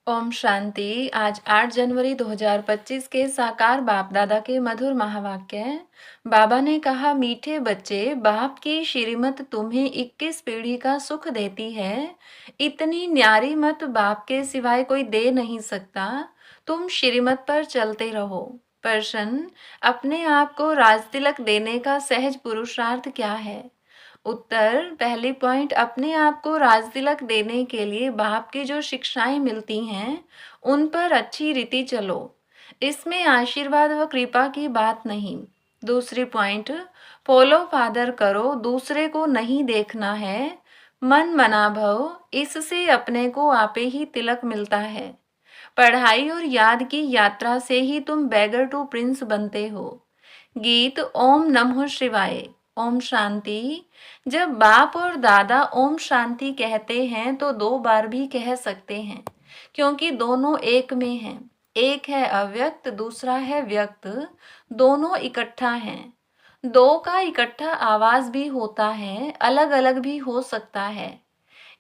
ओम शांति। आज 8 जनवरी 2025 के साकार बाप दादा के मधुर महावाक्य। बाबा ने कहा, मीठे बच्चे, बाप की श्रीमत तुम्हें 21 पीढ़ी का सुख देती है। इतनी न्यारी मत बाप के सिवाय कोई दे नहीं सकता। तुम श्रीमत पर चलते रहो। प्रश्न, अपने आप को राजतिलक देने का सहज पुरुषार्थ क्या है? उत्तर, पहली पॉइंट, अपने आप को राजतिलक देने के लिए बाप की जो शिक्षाएं मिलती हैं उन पर अच्छी रीति चलो। इसमें आशीर्वाद व कृपा की बात नहीं। दूसरी पॉइंट, फॉलो फादर करो, दूसरे को नहीं देखना है। मन मना भव, इससे अपने को आपे ही तिलक मिलता है। पढ़ाई और याद की यात्रा से ही तुम बैगर टू प्रिंस बनते हो। गीत ओम नमः शिवाय। ओम शांति। जब बाप और दादा ओम शांति कहते हैं तो 2 बार भी कह सकते हैं, क्योंकि दोनों एक में हैं। एक है अव्यक्त, दूसरा है व्यक्त, दोनों इकट्ठा हैं। 2 का इकट्ठा आवाज भी होता है, अलग अलग भी हो सकता है।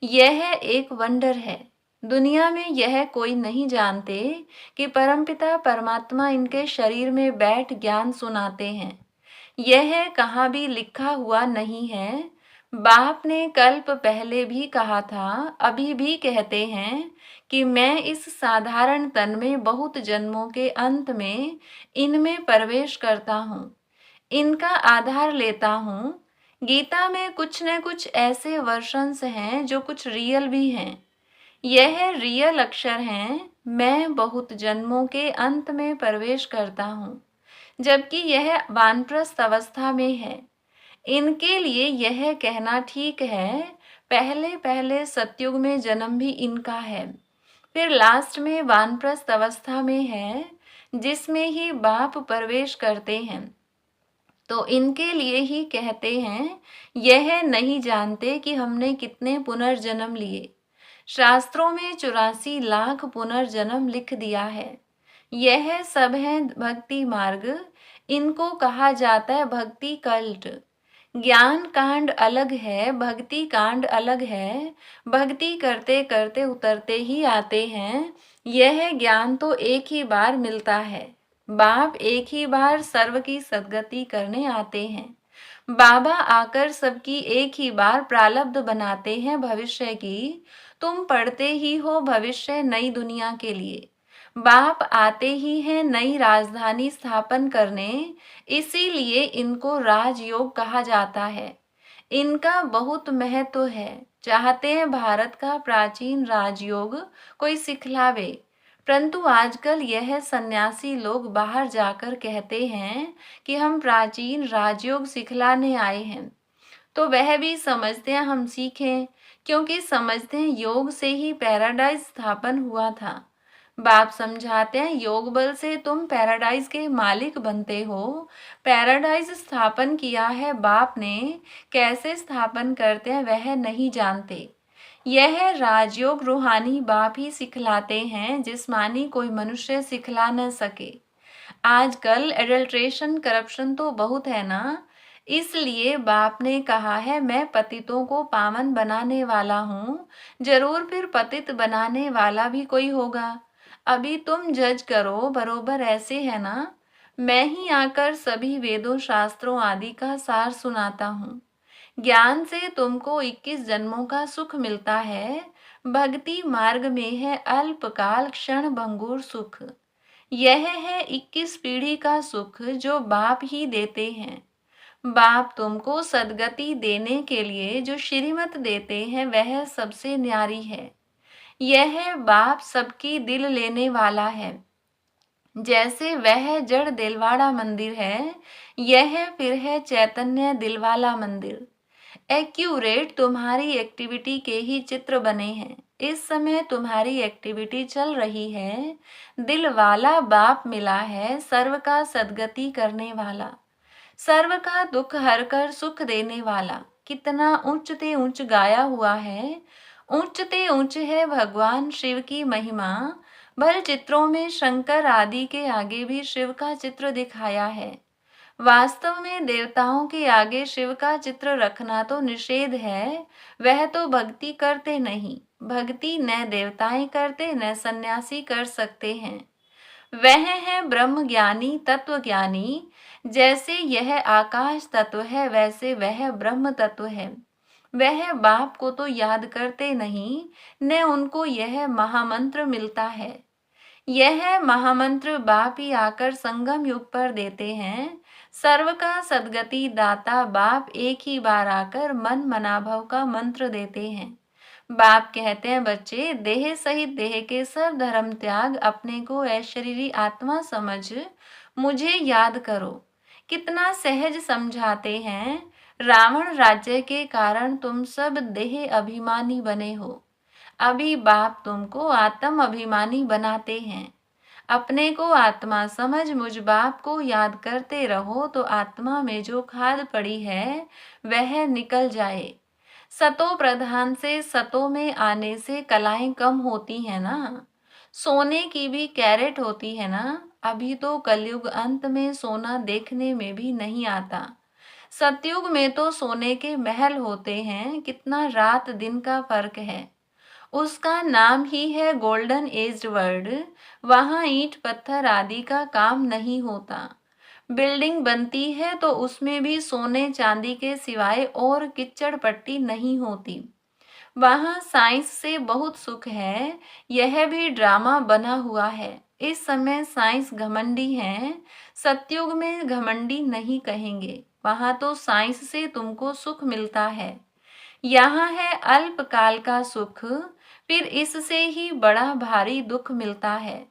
यह एक वंडर है। दुनिया में यह कोई नहीं जानते कि परमपिता परमात्मा इनके शरीर में बैठ ज्ञान सुनाते हैं। यह कहाँ भी लिखा हुआ नहीं है। बाप ने कल्प पहले भी कहा था, अभी भी कहते हैं कि मैं इस साधारण तन में बहुत जन्मों के अंत में इनमें प्रवेश करता हूँ, इनका आधार लेता हूँ। गीता में कुछ न कुछ ऐसे वर्शंस हैं जो कुछ रियल भी हैं। यह रियल अक्षर हैं, मैं बहुत जन्मों के अंत में प्रवेश करता हूँ, जबकि यह वानप्रस्थ अवस्था में है। इनके लिए यह कहना ठीक है, पहले पहले सतयुग में जन्म भी इनका है, फिर लास्ट में वानप्रस्थ अवस्था में है, जिसमें ही बाप प्रवेश करते हैं। तो इनके लिए ही कहते हैं, यह नहीं जानते कि हमने कितने पुनर्जन्म लिए। शास्त्रों में 84 लाख पुनर्जन्म लिख दिया है। यह सब है भक्ति मार्ग। इनको कहा जाता है भक्ति कल्ट। ज्ञान कांड अलग है, भक्ति कांड अलग है। भक्ति करते करते उतरते ही आते हैं। यह ज्ञान तो एक ही बार मिलता है। बाप एक ही बार सर्व की सद्गति करने आते हैं। बाबा आकर सबकी एक ही बार प्रारब्ध बनाते हैं भविष्य की। तुम पढ़ते ही हो भविष्य नई दुनिया के लिए। बाप आते ही हैं नई राजधानी स्थापन करने, इसीलिए इनको राजयोग कहा जाता है। इनका बहुत महत्व है। चाहते हैं भारत का प्राचीन राजयोग कोई सिखलावे, परंतु आजकल यह सन्यासी लोग बाहर जाकर कहते हैं कि हम प्राचीन राजयोग सिखलाने आए हैं। तो वह भी समझते हैं हम सीखें, क्योंकि समझते हैं योग से ही पैराडाइज स्थापन हुआ था। बाप समझाते हैं योग बल से तुम पैराडाइज के मालिक बनते हो। पैराडाइज स्थापन किया है बाप ने, कैसे स्थापन करते हैं वह नहीं जानते। यह राजयोग रूहानी बाप ही सिखलाते हैं, जिस्मानी कोई मनुष्य सिखला न सके। आजकल एडल्ट्रेशन करप्शन तो बहुत है ना, इसलिए बाप ने कहा है मैं पतितों को पावन बनाने वाला हूँ। जरूर फिर पतित बनाने वाला भी कोई होगा। अभी तुम जज करो, बरोबर ऐसे है ना। मैं ही आकर सभी वेदों शास्त्रों आदि का सार सुनाता हूँ। ज्ञान से तुमको 21 जन्मों का सुख मिलता है। भक्ति मार्ग में है अल्पकाल क्षण भंगुर सुख। यह है 21 पीढ़ी का सुख जो बाप ही देते हैं। बाप तुमको सदगति देने के लिए जो श्रीमत देते हैं वह सबसे न्यारी है। यह बाप सबकी दिल लेने वाला है। जैसे वह जड़ दिलवाड़ा मंदिर है, यह फिर है चैतन्य दिलवाला मंदिर। एक्यूरेट तुम्हारी एक्टिविटी के ही चित्र बने हैं। इस समय तुम्हारी एक्टिविटी चल रही है। दिल वाला बाप मिला है, सर्व का सदगति करने वाला, सर्व का दुख हर कर सुख देने वाला। कितना उच्च ते उच्च गाया हुआ है। उच्च ते उच्च है भगवान शिव की महिमा। भल चित्रों में शंकर आदि के आगे भी शिव का चित्र दिखाया है। वास्तव में देवताओं के आगे शिव का चित्र रखना तो निषेध है, वह तो भक्ति करते नहीं। भक्ति न देवताएं करते न सन्यासी कर सकते हैं। वह है ब्रह्म ज्ञानी तत्व ज्ञानी। जैसे यह आकाश तत्व है वैसे वह ब्रह्म तत्व है। वह बाप को तो याद करते नहीं, न उनको यह महामंत्र मिलता है। यह महामंत्र बाप ही आकर संगम युग पर देते हैं। सर्व का सद्गति दाता बाप एक ही बार आकर मन मनाभव का मंत्र देते हैं। बाप कहते हैं, बच्चे देह सहित देह के सब धर्म त्याग, अपने को ऐशरीरी आत्मा समझ मुझे याद करो। कितना सहज समझाते हैं। रावण राज्य के कारण तुम सब देह अभिमानी बने हो। अभी बाप तुमको आत्म अभिमानी बनाते हैं। अपने को आत्मा समझ मुझ बाप को याद करते रहो तो आत्मा में जो खाद पड़ी है वह निकल जाए। सतो प्रधान से सतो में आने से कलाएं कम होती है ना। सोने की भी कैरेट होती है ना। अभी तो कलयुग अंत में सोना देखने में भी नहीं आता। सतयुग में तो सोने के महल होते हैं। कितना रात दिन का फर्क है। उसका नाम ही है गोल्डन एज्ड वर्ल्ड। वहां ईंट पत्थर आदि का काम नहीं होता। बिल्डिंग बनती है तो उसमें भी सोने चांदी के सिवाय और किच्चड़ पट्टी नहीं होती। वहां साइंस से बहुत सुख है। यह भी ड्रामा बना हुआ है। इस समय साइंस घमंडी है। सतयुग में घमंडी नहीं कहेंगे। वहां तो साइंस से तुमको सुख मिलता है। यहाँ है अल्पकाल का सुख, फिर इससे ही बड़ा भारी दुख मिलता है।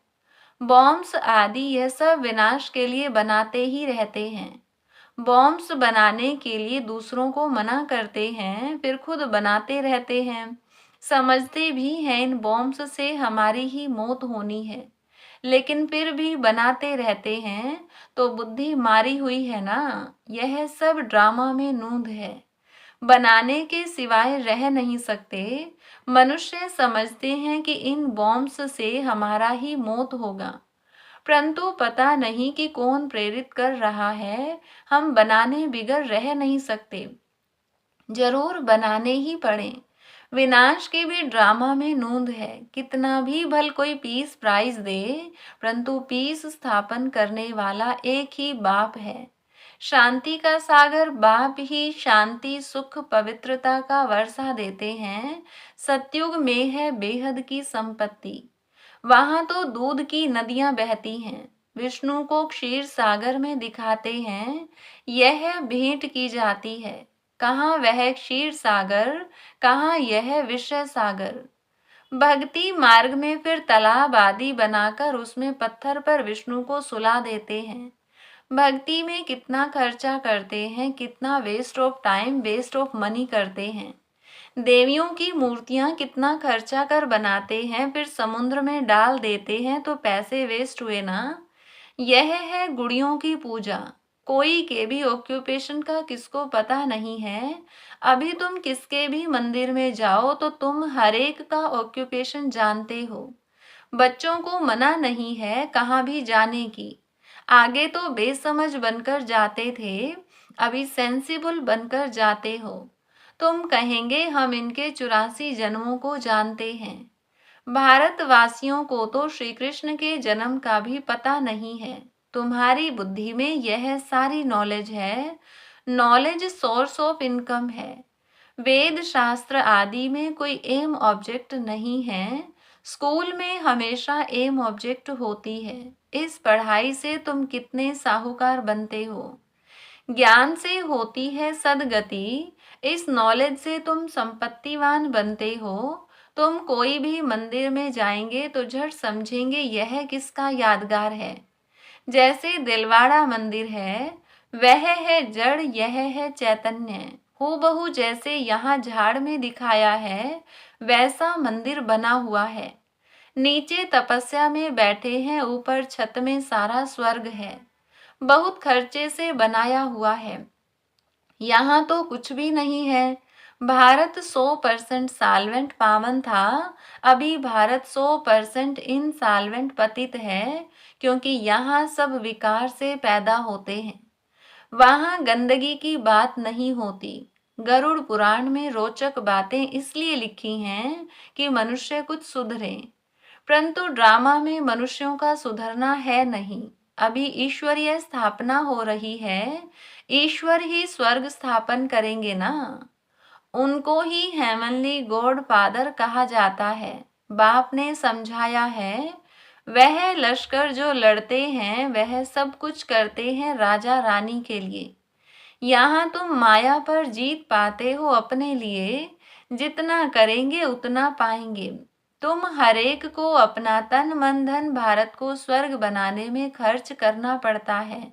बॉम्ब्स आदि यह सब विनाश के लिए बनाते ही रहते हैं। बॉम्ब्स बनाने के लिए दूसरों को मना करते हैं, फिर खुद बनाते रहते हैं। समझते भी हैं इन बॉम्ब्स से हमारी ही मौत होनी है, लेकिन फिर भी बनाते रहते हैं। तो बुद्धि मारी हुई है ना। यह सब ड्रामा में नूंद है। बनाने के सिवाय रह नहीं सकते। मनुष्य समझते हैं कि इन बॉम्ब्स से हमारा ही मौत होगा, परंतु पता नहीं कि कौन प्रेरित कर रहा है। हम बनाने बिगर रह नहीं सकते, जरूर बनाने ही पड़े। विनाश के भी ड्रामा में नूंद है। कितना भी भल कोई पीस प्राइज दे, परंतु पीस स्थापन करने वाला एक ही बाप है। शांति का सागर बाप ही शांति सुख पवित्रता का वर्षा देते हैं। सतयुग में है बेहद की संपत्ति। वहां तो दूध की नदियां बहती हैं। विष्णु को क्षीर सागर में दिखाते हैं। यह भेंट की जाती है। कहाँ वह क्षीर सागर, कहाँ यह विषय सागर। भक्ति मार्ग में फिर तालाब आदि बनाकर उसमें पत्थर पर विष्णु को सुला देते हैं। भक्ति में कितना खर्चा करते हैं, कितना waste of time waste of money करते हैं। देवियों की मूर्तियां कितना खर्चा कर बनाते हैं, फिर समुद्र में डाल देते हैं तो पैसे वेस्ट हुए ना। यह है गुड़ियों की पूजा। कोई के भी ऑक्यूपेशन का किसको पता नहीं है। अभी तुम किसके भी मंदिर में जाओ तो तुम हर एक का ऑक्यूपेशन जानते हो। बच्चों को मना नहीं है कहाँ भी जाने की। आगे तो बेसमझ बनकर जाते थे, अभी सेंसिबल बनकर जाते हो। तुम कहेंगे हम इनके 84 जन्मों को जानते हैं। भारतवासियों को तो श्री कृष्ण के जन्म का भी पता नहीं है। तुम्हारी बुद्धि में यह सारी नॉलेज है। नॉलेज सोर्स ऑफ इनकम है। वेद शास्त्र आदि में कोई एम ऑब्जेक्ट नहीं है। स्कूल में हमेशा एम ऑब्जेक्ट होती है। इस पढ़ाई से तुम कितने साहूकार बनते हो। ज्ञान से होती है सदगति। इस नॉलेज से तुम संपत्तिवान बनते हो। तुम कोई भी मंदिर में जाएंगे तो झट समझेंगे यह किसका यादगार है। जैसे दिलवाड़ा मंदिर है, वह है जड़, यह है चैतन्य। हूबहू जैसे यहाँ झाड़ में दिखाया है वैसा मंदिर बना हुआ है। नीचे तपस्या में बैठे हैं, ऊपर छत में सारा स्वर्ग है। बहुत खर्चे से बनाया हुआ है। यहाँ तो कुछ भी नहीं है। भारत 100% साल्वेंट पावन था, अभी भारत 100% इनसाल्वेंट पतित है, क्योंकि यहाँ सब विकार से पैदा होते हैं। वहाँ गंदगी की बात नहीं होती। गरुड़ पुराण में रोचक बातें इसलिए लिखी हैं कि मनुष्य कुछ सुधरे, परंतु ड्रामा में मनुष्यों का सुधरना है नहीं। अभी ईश्वरीय स्थापना हो रही है, ईश्वर ही स्वर्ग स्थापन करेंगे ना। उनको ही हेवनली गॉड फादर कहा जाता है। बाप ने समझाया है, वह लश्कर जो लड़ते हैं वह सब कुछ करते हैं राजा रानी के लिए। यहाँ तुम माया पर जीत पाते हो अपने लिए, जितना करेंगे उतना पाएंगे। तुम हरेक को अपना तन मन धन भारत को स्वर्ग बनाने में खर्च करना पड़ता है।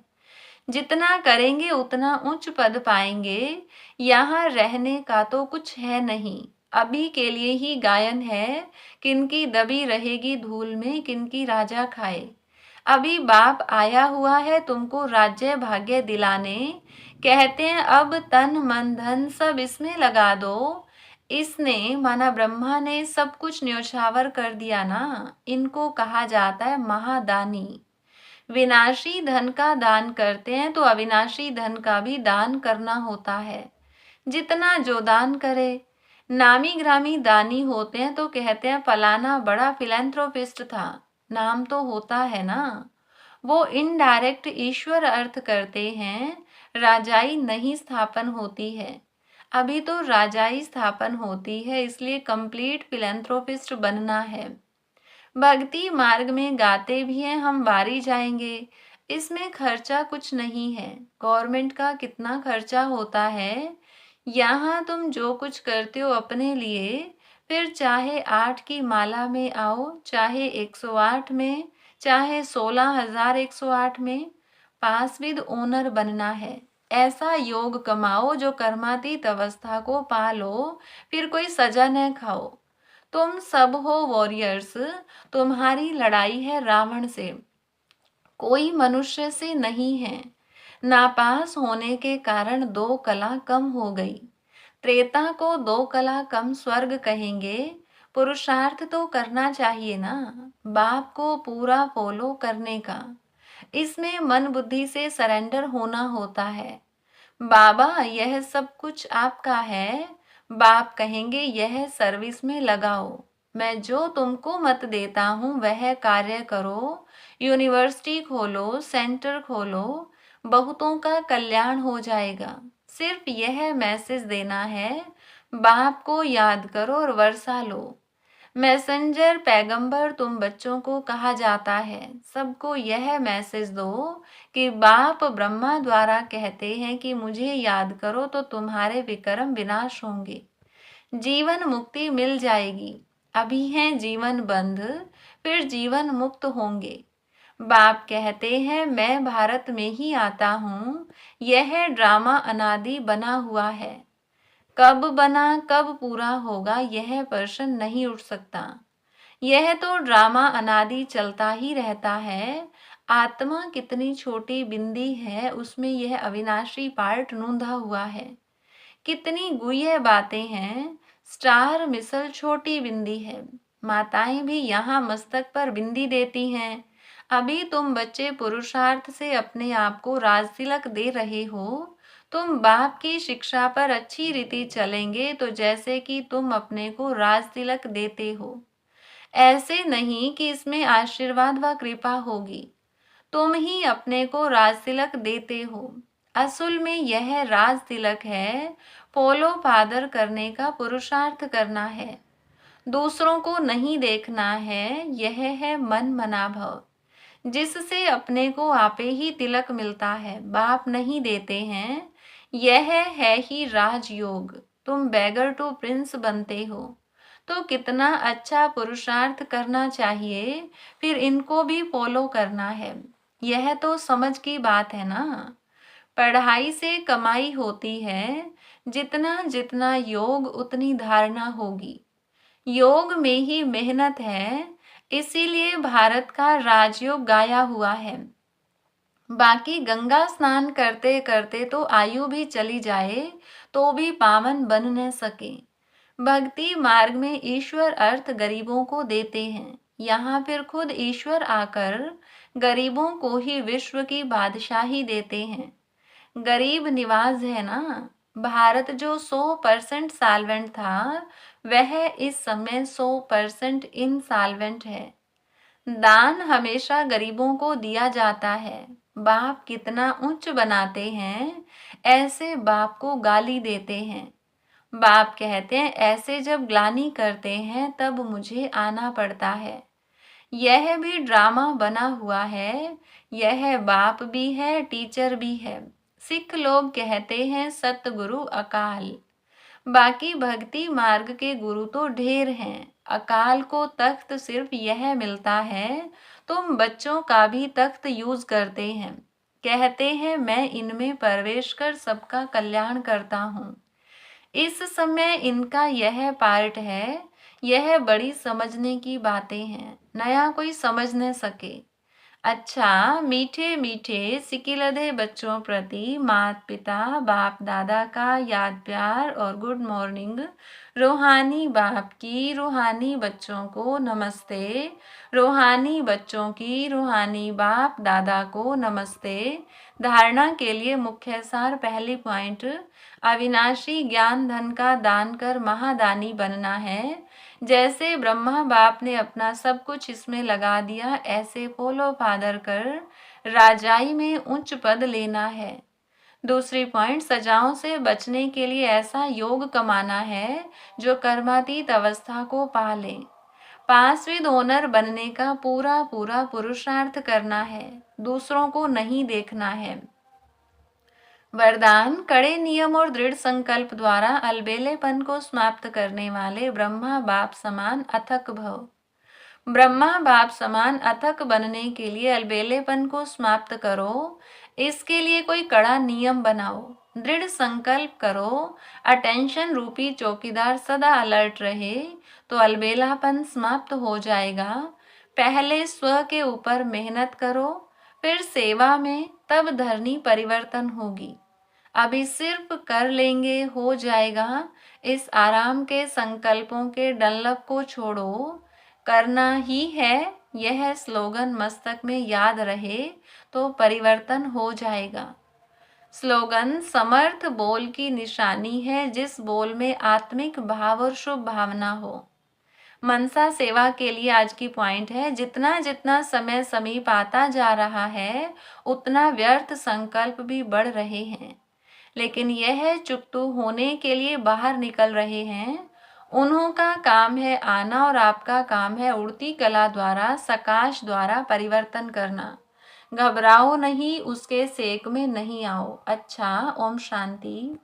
जितना करेंगे उतना उच्च पद पाएंगे। यहाँ रहने का तो कुछ है नहीं, अभी के लिए ही गायन है, किनकी दबी रहेगी धूल में किनकी राजा खाए। अभी बाप आया हुआ है तुमको राज्य भाग्य दिलाने, कहते हैं अब तन मन धन सब इसमें लगा दो। इसने माना ब्रह्मा ने सब कुछ न्योछावर कर दिया ना। इनको कहा जाता है महादानी। विनाशी धन का दान करते हैं तो अविनाशी धन का भी दान करना होता है। जितना जो दान करे, नामी ग्रामी दानी होते हैं तो कहते हैं फलाना बड़ा फिलैंथ्रोपिस्ट था, नाम तो होता है ना। वो इनडायरेक्ट ईश्वर अर्थ करते हैं, राजाई नहीं स्थापन होती है। अभी तो राजाई स्थापन होती है, इसलिए कंप्लीट फिलैंथ्रोपिस्ट बनना है। भक्ति मार्ग में गाते भी हैं हम बारी जाएंगे, इसमें खर्चा कुछ नहीं है। गवर्नमेंट का कितना खर्चा होता है। यहाँ तुम जो कुछ करते हो अपने लिए, फिर चाहे 8 की माला में आओ, चाहे 108 में, चाहे 16,108 में, पास विद ओनर बनना है। ऐसा योग कमाओ जो कर्मातीत अवस्था को पालो, फिर कोई सजा न खाओ। तुम सब हो वॉरियर्स, तुम्हारी लड़ाई है रावण से, कोई मनुष्य से नहीं है। नापास होने के कारण 2 कला कम हो गई। त्रेता को 2 कला कम स्वर्ग कहेंगे। पुरुषार्थ तो करना चाहिए ना, बाप को पूरा फॉलो करने का। इसमें मन बुद्धि से सरेंडर होना होता है। बाबा यह सब कुछ आपका है। बाप कहेंगे यह सर्विस में लगाओ। मैं जो तुमको मत देता हूँ वह कार्य करो। यूनिवर्सिटी खोलो, सेंटर खोलो, बहुतों का कल्याण हो जाएगा। सिर्फ यह मैसेज देना है, बाप को याद करो और वर्षा लो। मैसेंजर पैगंबर तुम बच्चों को कहा जाता है। सबको यह मैसेज दो कि बाप ब्रह्मा द्वारा कहते हैं कि मुझे याद करो तो तुम्हारे विक्रम विनाश होंगे, जीवन मुक्ति मिल जाएगी। अभी है जीवन बंध, फिर जीवन मुक्त होंगे। बाप कहते हैं मैं भारत में ही आता हूँ। यह ड्रामा अनादि बना हुआ है, कब बना कब पूरा होगा यह प्रश्न नहीं उठ सकता। यह तो ड्रामा अनादि चलता ही रहता है। आत्मा कितनी छोटी बिंदी है, उसमें यह अविनाशी पार्ट नूंधा हुआ है। कितनी गुह्य बातें हैं। स्टार मिसल छोटी बिंदी है। माताएं भी यहाँ मस्तक पर बिंदी देती हैं। अभी तुम बच्चे पुरुषार्थ से अपने आप को राज तिलक दे रहे हो। तुम बाप की शिक्षा पर अच्छी रीति चलेंगे तो जैसे कि तुम अपने को राज तिलक देते हो, ऐसे नहीं कि इसमें आशीर्वाद व कृपा होगी। तुम ही अपने को राज तिलक देते हो। असल में यह राज तिलक है, फॉलो फादर करने का पुरुषार्थ करना है। दूसरों को नहीं देखना है, यह है मन मना भव, जिससे अपने को आपे ही तिलक मिलता है, बाप नहीं देते हैं। यह है ही राजयोग। तुम बेगर टू प्रिंस बनते हो तो कितना अच्छा पुरुषार्थ करना चाहिए, फिर इनको भी फॉलो करना है। यह तो समझ की बात है ना। पढ़ाई से कमाई होती है, जितना जितना योग उतनी धारणा होगी। योग में ही मेहनत है, इसीलिए भारत का राजयोग गाया हुआ है। बाकी गंगा स्नान करते करते तो आयु भी चली जाए तो भी पावन बन न सके। भक्ति मार्ग में ईश्वर अर्थ गरीबों को देते हैं। यहाँ फिर खुद ईश्वर आकर गरीबों को ही विश्व की बादशाही देते हैं। गरीब निवाज है ना, भारत जो 100% सॉल्वेंट था, वह इस समय 100% इनसॉल्वेंट है। दान हमेशा गरीबों को दिया जाता है। बाप कितना उच्च बनाते हैं, ऐसे बाप को गाली देते हैं। बाप कहते हैं ऐसे जब ग्लानि करते हैं तब मुझे आना पड़ता है। यह भी ड्रामा बना हुआ है। यह बाप भी है, टीचर भी है। सिख लोग कहते हैं सतगुरु अकाल। बाकी भक्ति मार्ग के गुरु तो ढेर हैं। अकाल को तख्त सिर्फ यह मिलता है, तुम बच्चों का भी तख्त यूज करते हैं। कहते हैं मैं इनमें प्रवेश कर सबका कल्याण करता हूँ। इस समय इनका यह पार्ट है। यह बड़ी समझने की बातें हैं, नया कोई समझ न सके। अच्छा, मीठे मीठे सिकिलधे बच्चों प्रति माता पिता बाप दादा का याद प्यार और गुड मॉर्निंग। रूहानी बाप की रूहानी बच्चों को नमस्ते। रूहानी बच्चों की रूहानी बाप दादा को नमस्ते। धारणा के लिए मुख्य सार, पहली पॉइंट, अविनाशी ज्ञान धन का दान कर महादानी बनना है। जैसे ब्रह्मा बाप ने अपना सब कुछ इसमें लगा दिया, ऐसे पोलो फादर कर राजाई में उच्च पद लेना है। दूसरी पॉइंट, सजाओं से बचने के लिए ऐसा योग कमाना है जो कर्मातीत अवस्था को पा ले। पांचवी ओनर बनने का पूरा पूरा पुरुषार्थ करना है, दूसरों को नहीं देखना है। वरदान, कड़े नियम और दृढ़ संकल्प द्वारा अलबेलेपन को समाप्त करने वाले ब्रह्मा बाप समान अथक भव। ब्रह्मा बाप समान अथक बनने के लिए अलबेलेपन को समाप्त करो। इसके लिए कोई कड़ा नियम बनाओ, दृढ़ संकल्प करो। अटेंशन रूपी चौकीदार सदा अलर्ट रहे तो अलबेलापन समाप्त हो जाएगा। पहले स्व के ऊपर मेहनत करो, फिर सेवा में, तब धरनी परिवर्तन होगी। अभी सिर्फ कर लेंगे हो जाएगा। इस आराम के संकल्पों के डंलप को छोड़ो, करना ही है। यह स्लोगन मस्तक में याद रहे तो परिवर्तन हो जाएगा। स्लोगन समर्थ बोल की निशानी है, जिस बोल में आत्मिक भाव और शुभ भावना हो। मनसा सेवा के लिए आज की पॉइंट है, जितना जितना समय समीप आता जा रहा है उतना व्यर्थ संकल्प भी बढ़ रहे हैं। लेकिन यह चुकतू होने के लिए बाहर निकल रहे हैं। उन्हों का काम है आना और आपका काम है उड़ती कला द्वारा, सकाश द्वारा परिवर्तन करना। घबराओ नहीं, उसके सेक में नहीं आओ। अच्छा, ओम शांति।